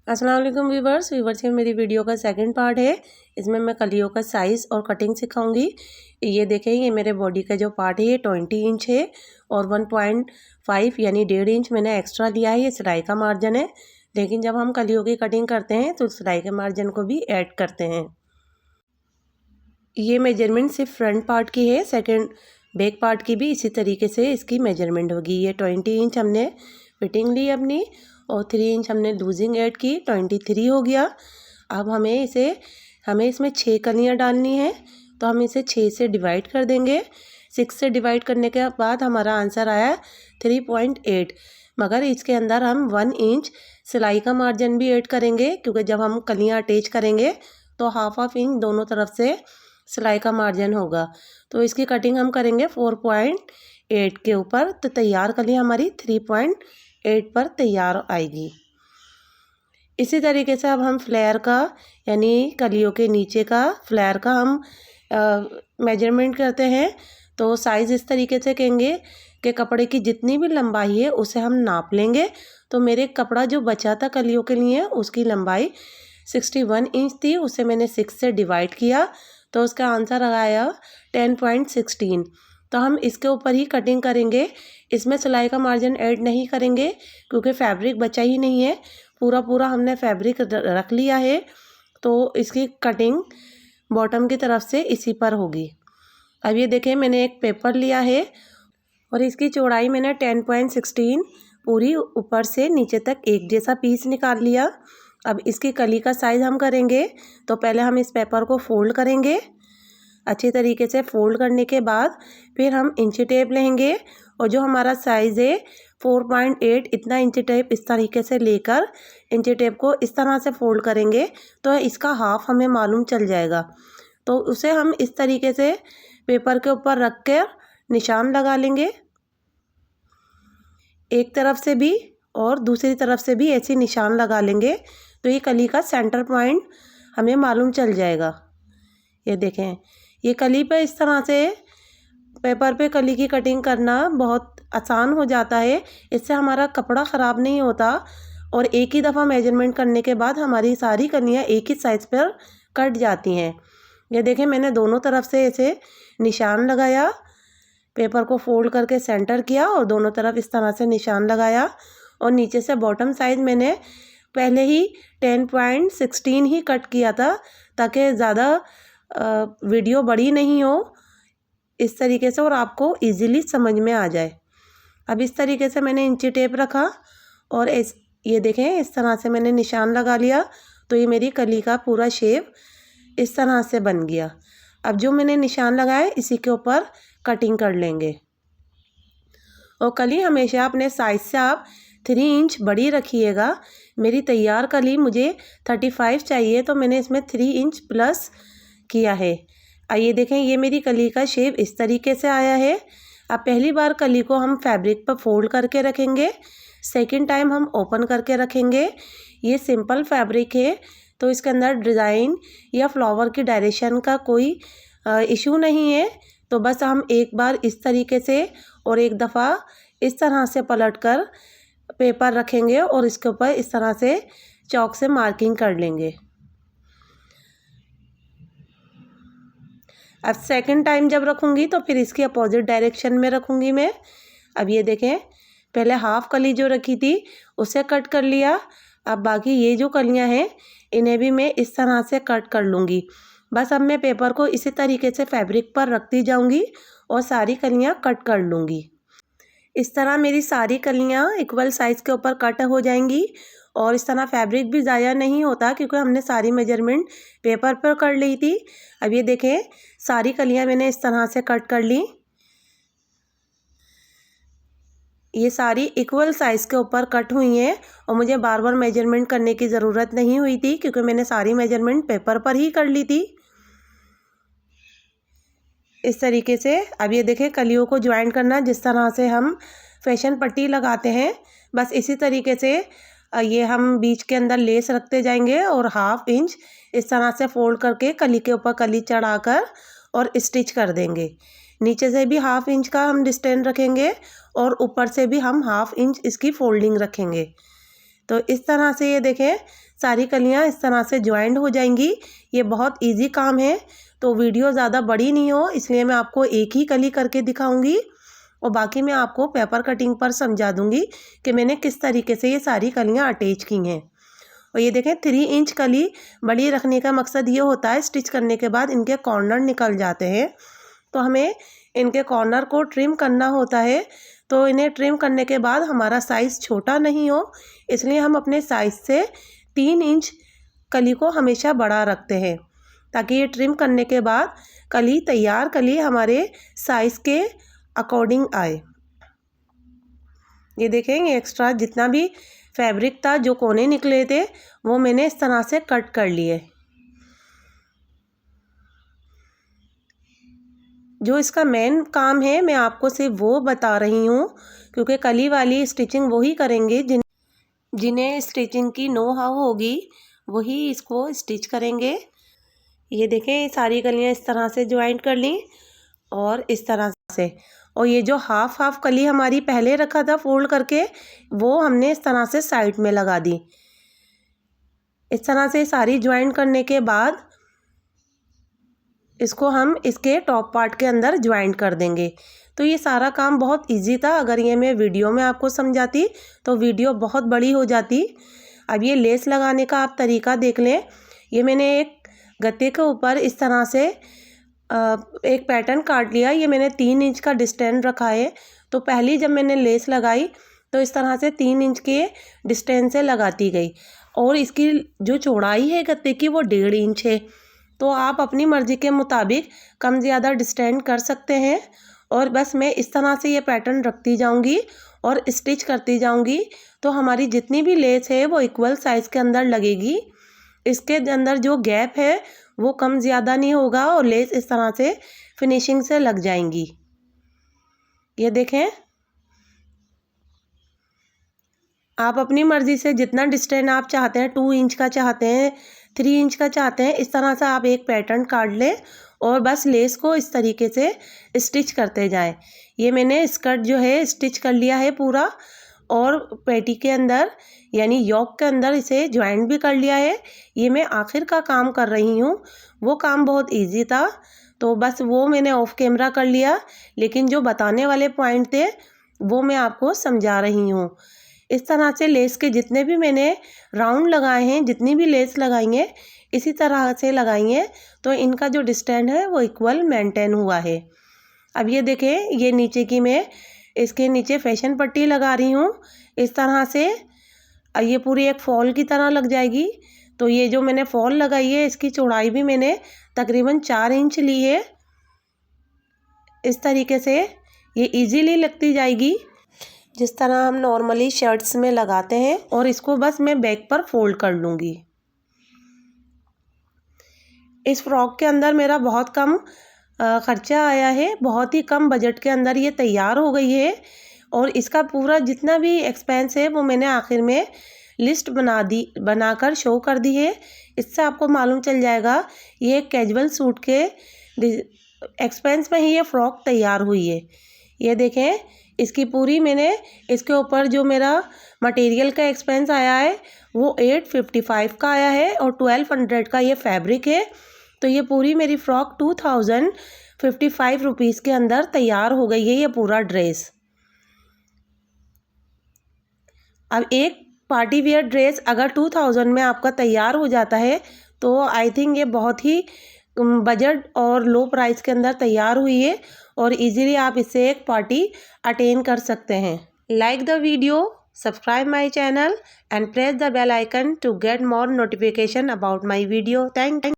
अस्सलाम वालेकुम व्यूवर्स ये मेरी वीडियो का सेकंड पार्ट है। इसमें मैं कलियों का साइज़ और कटिंग सिखाऊंगी। ये देखें, ये मेरे बॉडी का जो पार्ट है ये 20 इंच है और 1.5 यानी 1.5 इंच मैंने एक्स्ट्रा लिया है। ये सिलाई का मार्जिन है, लेकिन जब हम कलियों की कटिंग करते हैं तो सिलाई के मार्जिन को भी ऐड करते हैं। ये मेजरमेंट सिर्फ फ्रंट पार्ट की है, सेकेंड बैक पार्ट की भी इसी तरीके से इसकी मेजरमेंट होगी। ये 20 इंच हमने फिटिंग ली अपनी और 3 इंच हमने लूजिंग ऐड की, 23 हो गया। अब हमें इसमें 6 कलियाँ डालनी है, तो हम इसे 6 से डिवाइड कर देंगे। 6 से डिवाइड करने के बाद हमारा आंसर आया 3.8, मगर इसके अंदर हम 1 इंच सिलाई का मार्जिन भी ऐड करेंगे, क्योंकि जब हम कलियाँ अटैच करेंगे तो हाफ इंच दोनों तरफ से सिलाई का मार्जिन होगा। तो इसकी कटिंग हम करेंगे 4.8 के ऊपर, तो तैयार कली हमारी 3.8 पर तैयार आएगी। इसी तरीके से अब हम फ्लेयर का यानी कलियों के नीचे का फ्लेयर का हम मेजरमेंट करते हैं। तो साइज़ इस तरीके से कहेंगे कि कपड़े की जितनी भी लंबाई है उसे हम नाप लेंगे। तो मेरे कपड़ा जो बचा था कलियों के लिए उसकी लंबाई 61 इंच थी, उसे मैंने 6 से डिवाइड किया, तो उसका आंसर आया 10.16। तो हम इसके ऊपर ही कटिंग करेंगे, इसमें सिलाई का मार्जिन ऐड नहीं करेंगे क्योंकि फैब्रिक बचा ही नहीं है, पूरा हमने फैब्रिक रख लिया है। तो इसकी कटिंग बॉटम की तरफ से इसी पर होगी। अब ये देखें, मैंने एक पेपर लिया है और इसकी चौड़ाई मैंने 10.16 पूरी ऊपर से नीचे तक एक जैसा पीस निकाल लिया। अब इसकी कली का साइज़ हम करेंगे, तो पहले हम इस पेपर को फोल्ड करेंगे। अच्छी तरीके से फोल्ड करने के बाद फिर हम इंची टेप लेंगे और जो हमारा साइज़ है 4.8, इतना इंची टेप इस तरीके से लेकर इंची टेप को इस तरह से फोल्ड करेंगे तो इसका हाफ हमें मालूम चल जाएगा। तो उसे हम इस तरीके से पेपर के ऊपर रख कर निशान लगा लेंगे, एक तरफ से भी और दूसरी तरफ से भी ऐसे निशान लगा लेंगे, तो ये कली का सेंटर पॉइंट हमें मालूम चल जाएगा। ये देखें, ये कली पे इस तरह से पेपर पे कली की कटिंग करना बहुत आसान हो जाता है। इससे हमारा कपड़ा ख़राब नहीं होता और एक ही दफ़ा मेजरमेंट करने के बाद हमारी सारी कलियाँ एक ही साइज़ पर कट जाती हैं। ये देखें, मैंने दोनों तरफ से ऐसे निशान लगाया, पेपर को फोल्ड करके सेंटर किया और दोनों तरफ इस तरह से निशान लगाया और नीचे से बॉटम साइज़ मैंने पहले ही 10.16 ही कट किया था ताकि ज़्यादा वीडियो बड़ी नहीं हो इस तरीके से और आपको इजीली समझ में आ जाए। अब इस तरीके से मैंने इंची टेप रखा और ये देखें, इस तरह से मैंने निशान लगा लिया, तो ये मेरी कली का पूरा शेप इस तरह से बन गया। अब जो मैंने निशान लगाए इसी के ऊपर कटिंग कर लेंगे और कली हमेशा अपने साइज से आप 3 इंच बड़ी रखिएगा। मेरी तैयार कली मुझे 35 चाहिए, तो मैंने इसमें 3 इंच प्लस किया है। आइए देखें, ये मेरी कली का शेप इस तरीके से आया है। अब पहली बार कली को हम फैब्रिक पर फोल्ड करके रखेंगे, सेकंड टाइम हम ओपन करके रखेंगे। ये सिंपल फैब्रिक है तो इसके अंदर डिज़ाइन या फ्लावर की डायरेक्शन का कोई इशू नहीं है। तो बस हम एक बार इस तरीके से और एक दफ़ा इस तरह से पलट कर पेपर रखेंगे और इसके ऊपर इस तरह से चॉक से मार्किंग कर लेंगे। अब सेकंड टाइम जब रखूँगी तो फिर इसकी अपोजिट डायरेक्शन में रखूँगी मैं। अब ये देखें, पहले हाफ कली जो रखी थी उसे कट कर लिया। अब बाकी ये जो कलियाँ हैं इन्हें भी मैं इस तरह से कट कर लूँगी। बस अब मैं पेपर को इसी तरीके से फैब्रिक पर रखती जाऊँगी और सारी कलियाँ कट कर लूँगी। इस तरह मेरी सारी कलियाँ इक्वल साइज़ के ऊपर कट हो जाएंगी और इस तरह फैब्रिक भी ज़ाया नहीं होता क्योंकि हमने सारी मेजरमेंट पेपर पर कर ली थी। अब ये देखें, सारी कलियाँ मैंने इस तरह से कट कर ली। ये सारी इक्वल साइज़ के ऊपर कट हुई हैं और मुझे बार बार मेजरमेंट करने की ज़रूरत नहीं हुई थी क्योंकि मैंने सारी मेजरमेंट पेपर पर ही कर ली थी इस तरीके से। अब ये देखें, कलियों को ज्वाइन करना जिस तरह से हम फैशन पट्टी लगाते हैं, बस इसी तरीके से ये हम बीच के अंदर लेस रखते जाएंगे और हाफ इंच इस तरह से फोल्ड करके कली के ऊपर कली चढ़ाकर और स्टिच कर देंगे। नीचे से भी हाफ इंच का हम डिस्टेंस रखेंगे और ऊपर से भी हम हाफ इंच इसकी फोल्डिंग रखेंगे। तो इस तरह से ये देखें सारी कलियां इस तरह से ज्वाइंट हो जाएंगी। ये बहुत इजी काम है, तो वीडियो ज़्यादा बड़ी नहीं हो इसलिए मैं आपको एक ही कली करके दिखाऊंगी और बाकी मैं आपको पेपर कटिंग पर समझा दूंगी कि मैंने किस तरीके से ये सारी कलियां अटैच की हैं। और ये देखें 3 इंच कली बड़ी रखने का मकसद ये होता है स्टिच करने के बाद इनके कॉर्नर निकल जाते हैं, तो हमें इनके कॉर्नर को ट्रिम करना होता है। तो इन्हें ट्रिम करने के बाद हमारा साइज़ छोटा नहीं हो इसलिए हम अपने साइज़ से 3 इंच कली को हमेशा बड़ा रखते हैं ताकि ये ट्रिम करने के बाद कली तैयार कली हमारे साइज़ के अकॉर्डिंग आए। ये देखें ये एक्स्ट्रा जितना भी फैब्रिक था जो कोने निकले थे वो मैंने इस तरह से कट कर लिए। जो इसका मेन काम है मैं आपको सिर्फ वो बता रही हूँ क्योंकि कली वाली स्टिचिंग वही करेंगे जिन्हें स्टिचिंग की नो हाउ होगी, वही इसको स्टिच करेंगे। ये देखें सारी कलियाँ इस तरह से ज्वाइंट कर ली और इस तरह से, और ये जो हाफ हाफ कली हमारी पहले रखा था फोल्ड करके वो हमने इस तरह से साइड में लगा दी। इस तरह से सारी ज्वाइंट करने के बाद इसको हम इसके टॉप पार्ट के अंदर ज्वाइंट कर देंगे। तो ये सारा काम बहुत इजी था, अगर ये मैं वीडियो में आपको समझाती तो वीडियो बहुत बड़ी हो जाती। अब ये लेस लगाने का आप तरीका देख लें। ये मैंने एक गत्ते के ऊपर इस तरह से एक पैटर्न काट लिया। ये मैंने 3 इंच का डिस्टेंस रखा है। तो पहली जब मैंने लेस लगाई तो इस तरह से 3 इंच के डिस्टेंस से लगाती गई और इसकी जो चौड़ाई है गत्ते की वो 1.5 इंच है। तो आप अपनी मर्ज़ी के मुताबिक कम ज़्यादा डिस्टेंस कर सकते हैं। और बस मैं इस तरह से ये पैटर्न रखती जाऊंगी और स्टिच करती जाऊंगी तो हमारी जितनी भी लेस है वो इक्वल साइज़ के अंदर लगेगी। इसके अंदर जो गैप है वो कम ज़्यादा नहीं होगा और लेस इस तरह से फिनिशिंग से लग जाएंगी। ये देखें आप अपनी मर्ज़ी से जितना डिस्टेंस आप चाहते हैं, 2 इंच का चाहते हैं, 3 इंच का चाहते हैं, इस तरह से आप एक पैटर्न काट लें और बस लेस को इस तरीके से स्टिच करते जाएं। ये मैंने स्कर्ट जो है स्टिच कर लिया है पूरा और पेटी के अंदर यानी योक के अंदर इसे ज्वाइंट भी कर लिया है। ये मैं आखिर का काम कर रही हूँ, वो काम बहुत इजी था तो बस वो मैंने ऑफ कैमरा कर लिया, लेकिन जो बताने वाले पॉइंट थे वो मैं आपको समझा रही हूँ। इस तरह से लेस के जितने भी मैंने राउंड लगाए हैं, जितनी भी लेस लगाई है इसी तरह से लगाई है तो इनका जो डिस्टेंस है वो इक्वल मेंटेन हुआ है। अब ये देखें ये नीचे की मैं इसके नीचे फैशन पट्टी लगा रही हूँ इस तरह से। ये पूरी एक फॉल की तरह लग जाएगी। तो ये जो मैंने फॉल लगाई है इसकी चौड़ाई भी मैंने तकरीबन 4 इंच ली है। इस तरीके से ये इजीली लगती जाएगी जिस तरह हम नॉर्मली शर्ट्स में लगाते हैं और इसको बस मैं बैक पर फोल्ड कर लूँगी। इस फ्रॉक के अंदर मेरा बहुत कम ख़र्चा आया है, बहुत ही कम बजट के अंदर ये तैयार हो गई है और इसका पूरा जितना भी एक्सपेंस है वो मैंने आखिर में लिस्ट बनाकर शो कर दी है। इससे आपको मालूम चल जाएगा ये कैजुअल सूट के एक्सपेंस में ही ये फ़्रॉक तैयार हुई है। ये देखें इसकी पूरी मैंने इसके ऊपर जो मेरा मटेरियल का एक्सपेंस आया है वो 855 का आया है और 1200 का ये फैब्रिक है। तो ये पूरी मेरी फ़्रॉक 2055 रुपीज़ के अंदर तैयार हो गई है ये पूरा ड्रेस। अब एक पार्टी वेयर ड्रेस अगर 2000 में आपका तैयार हो जाता है तो आई थिंक ये बहुत ही बजट और लो प्राइस के अंदर तैयार हुई है और इजीली आप इससे एक पार्टी अटेंड कर सकते हैं। Like the video, subscribe my channel and press the bell icon to get more notification about my video. Thank you.